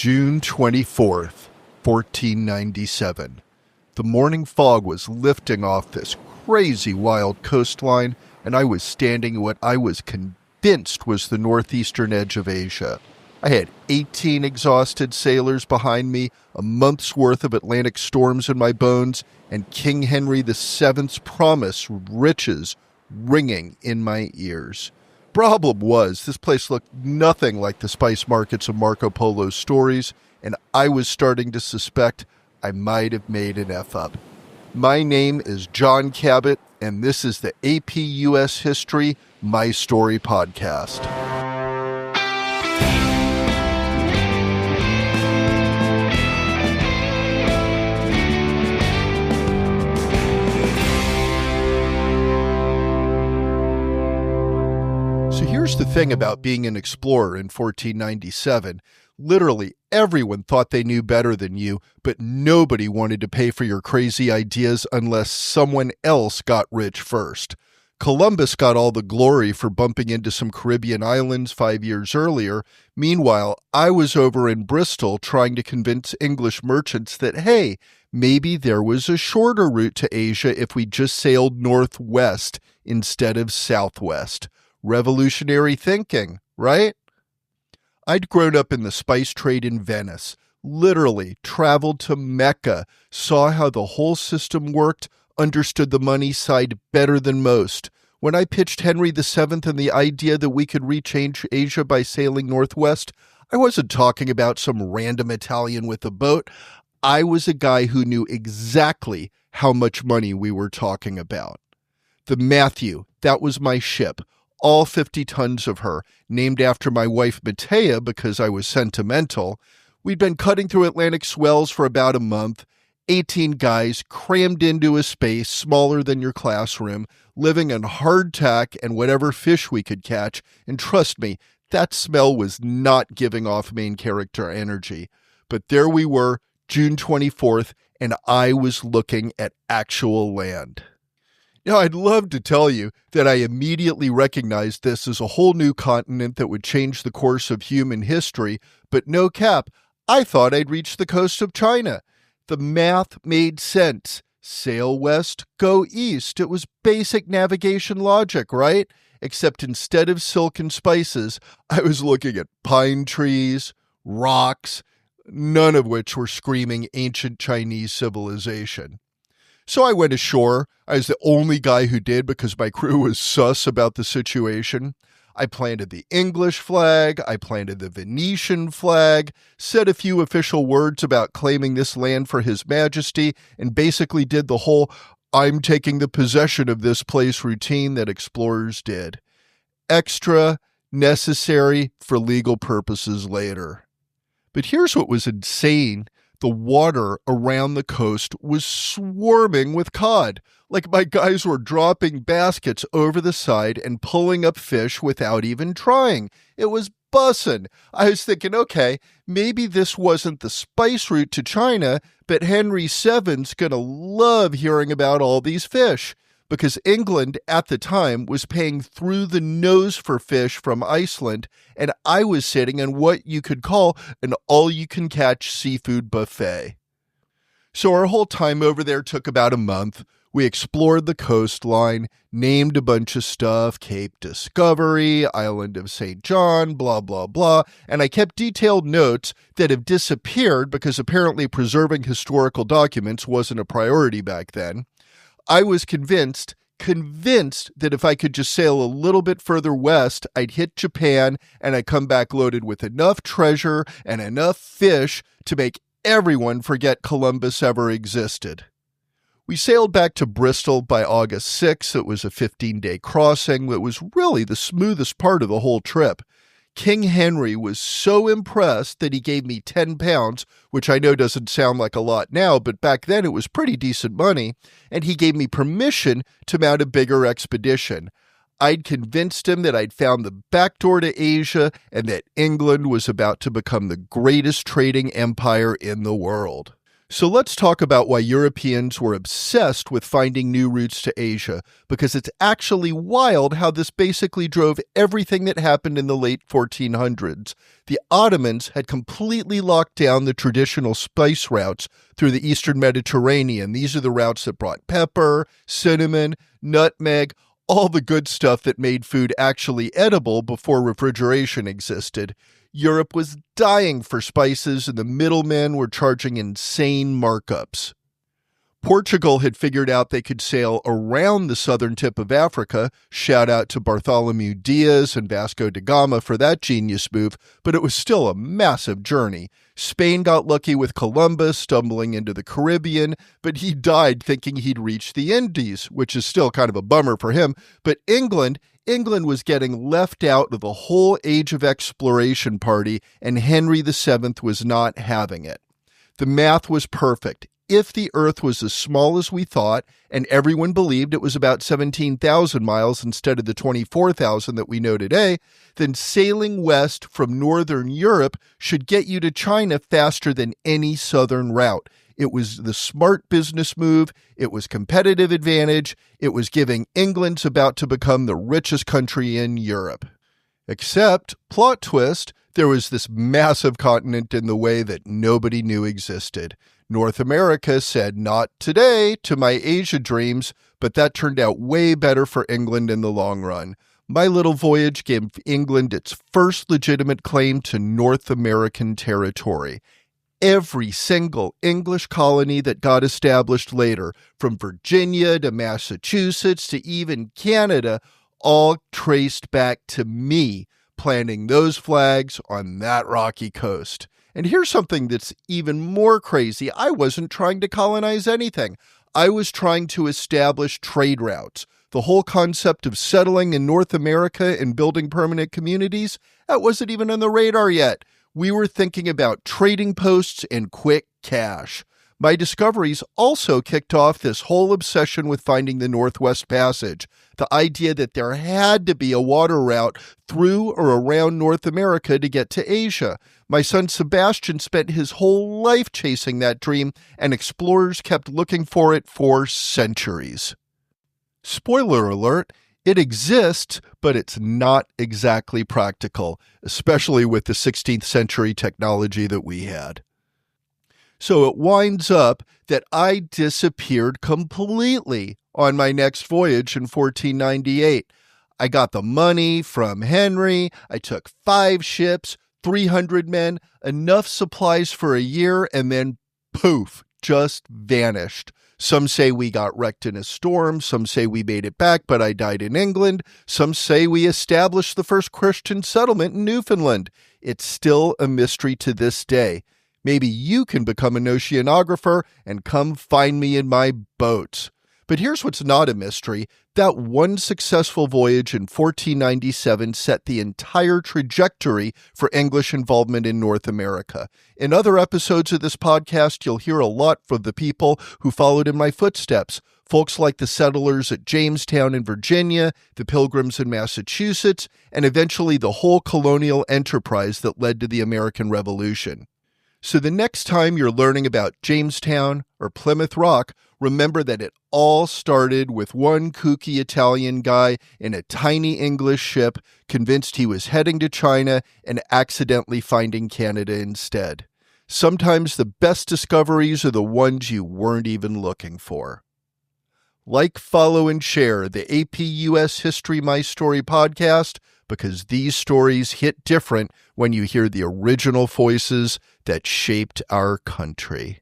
June 24th, 1497. The morning fog was lifting off this crazy wild coastline, and I was standing at what I was convinced was the northeastern edge of Asia. I had 18 exhausted sailors behind me, a month's worth of Atlantic storms in my bones, and King Henry VII's promise of riches ringing in my ears. Problem was, this place looked nothing like the spice markets of Marco Polo's stories, and I was starting to suspect I might have made an F-up. My name is John Cabot, and this is the AP US History My Story podcast. So here's the thing about being an explorer in 1497. Literally everyone thought they knew better than you, but nobody wanted to pay for your crazy ideas unless someone else got rich first. Columbus got all the glory for bumping into some Caribbean islands 5 years earlier. Meanwhile, I was over in Bristol trying to convince English merchants that, hey, maybe there was a shorter route to Asia if we just sailed northwest instead of southwest. Revolutionary thinking, right? I'd grown up in the spice trade in Venice, literally traveled to Mecca, saw how the whole system worked, understood the money side better than most. When I pitched Henry VII and the idea that we could reach Asia by sailing northwest, I wasn't talking about some random Italian with a boat. I was a guy who knew exactly how much money we were talking about. The Matthew, that was my ship. All 50 tons of her, named after my wife Matea because I was sentimental. We'd been cutting through Atlantic swells for about a month, 18 guys crammed into a space smaller than your classroom, living on hardtack and whatever fish we could catch, and trust me, that smell was not giving off main character energy. But there we were, June 24th, and I was looking at actual land. Now, I'd love to tell you that I immediately recognized this as a whole new continent that would change the course of human history, but no cap, I thought I'd reached the coast of China. The math made sense. Sail west, go east. It was basic navigation logic, right? Except instead of silk and spices, I was looking at pine trees, rocks, none of which were screaming ancient Chinese civilization. So I went ashore. I was the only guy who did because my crew was sus about the situation. I planted the English flag, I planted the Venetian flag, said a few official words about claiming this land for His Majesty, and basically did the whole I'm taking the possession of this place routine that explorers did. Extra, necessary for legal purposes later. But here's what was insane. The water around the coast was swarming with cod. Like my guys were dropping baskets over the side and pulling up fish without even trying. It was bussin'. I was thinking, okay, maybe this wasn't the spice route to China, but Henry VII's gonna love hearing about all these fish. Because England at the time was paying through the nose for fish from Iceland, and I was sitting in what you could call an all-you-can-catch seafood buffet. So our whole time over there took about a month. We explored the coastline, named a bunch of stuff, Cape Discovery, Island of St. John, blah, blah, blah, and I kept detailed notes that have disappeared because apparently preserving historical documents wasn't a priority back then. I was convinced that if I could just sail a little bit further west, I'd hit Japan and I'd come back loaded with enough treasure and enough fish to make everyone forget Columbus ever existed. We sailed back to Bristol by August 6th. It was a 15-day crossing. It was really the smoothest part of the whole trip. King Henry was so impressed that he gave me 10 pounds, which I know doesn't sound like a lot now, but back then it was pretty decent money, and he gave me permission to mount a bigger expedition. I'd convinced him that I'd found the back door to Asia and that England was about to become the greatest trading empire in the world. So let's talk about why Europeans were obsessed with finding new routes to Asia, because it's actually wild how this basically drove everything that happened in the late 1400s. The Ottomans had completely locked down the traditional spice routes through the Eastern Mediterranean. These are the routes that brought pepper, cinnamon, nutmeg, all the good stuff that made food actually edible before refrigeration existed. Europe was dying for spices, and the middlemen were charging insane markups. Portugal had figured out they could sail around the southern tip of Africa. Shout out to Bartholomew Diaz and Vasco da Gama for that genius move, but it was still a massive journey. Spain got lucky with Columbus stumbling into the Caribbean, but he died thinking he'd reached the Indies, which is still kind of a bummer for him. But England was getting left out of the whole age of exploration party, and Henry VII was not having it. The math was perfect. If the Earth was as small as we thought, and everyone believed it was about 17,000 miles instead of the 24,000 that we know today, then sailing west from northern Europe should get you to China faster than any southern route. It was the smart business move. It was competitive advantage. It was giving England's about to become the richest country in Europe. Except, plot twist, there was this massive continent in the way that nobody knew existed. North America said not today to my Asia dreams, but that turned out way better for England in the long run. My little voyage gave England its first legitimate claim to North American territory. Every single English colony that got established later, from Virginia to Massachusetts to even Canada, all traced back to me planting those flags on that rocky coast. And here's something that's even more crazy. I wasn't trying to colonize anything. I was trying to establish trade routes. The whole concept of settling in North America and building permanent communities, that wasn't even on the radar yet. We were thinking about trading posts and quick cash. My discoveries also kicked off this whole obsession with finding the Northwest Passage, the idea that there had to be a water route through or around North America to get to Asia. My son Sebastian spent his whole life chasing that dream, and explorers kept looking for it for centuries. Spoiler alert, it exists, but it's not exactly practical, especially with the 16th century technology that we had. So it winds up that I disappeared completely on my next voyage in 1498. I got the money from Henry. I took 5 ships, 300 men, enough supplies for a year, and then poof, just vanished. Some say we got wrecked in a storm. Some say we made it back, but I died in England. Some say we established the first Christian settlement in Newfoundland. It's still a mystery to this day. Maybe you can become an oceanographer and come find me in my boats. But here's what's not a mystery. That one successful voyage in 1497 set the entire trajectory for English involvement in North America. In other episodes of this podcast, you'll hear a lot from the people who followed in my footsteps. Folks like the settlers at Jamestown in Virginia, the Pilgrims in Massachusetts, and eventually the whole colonial enterprise that led to the American Revolution. So the next time you're learning about Jamestown or Plymouth Rock, remember that it all started with one kooky Italian guy in a tiny English ship convinced he was heading to China and accidentally finding Canada instead. Sometimes the best discoveries are the ones you weren't even looking for. Like, follow, and share the AP US History My Story podcast, because these stories hit different when you hear the original voices that shaped our country.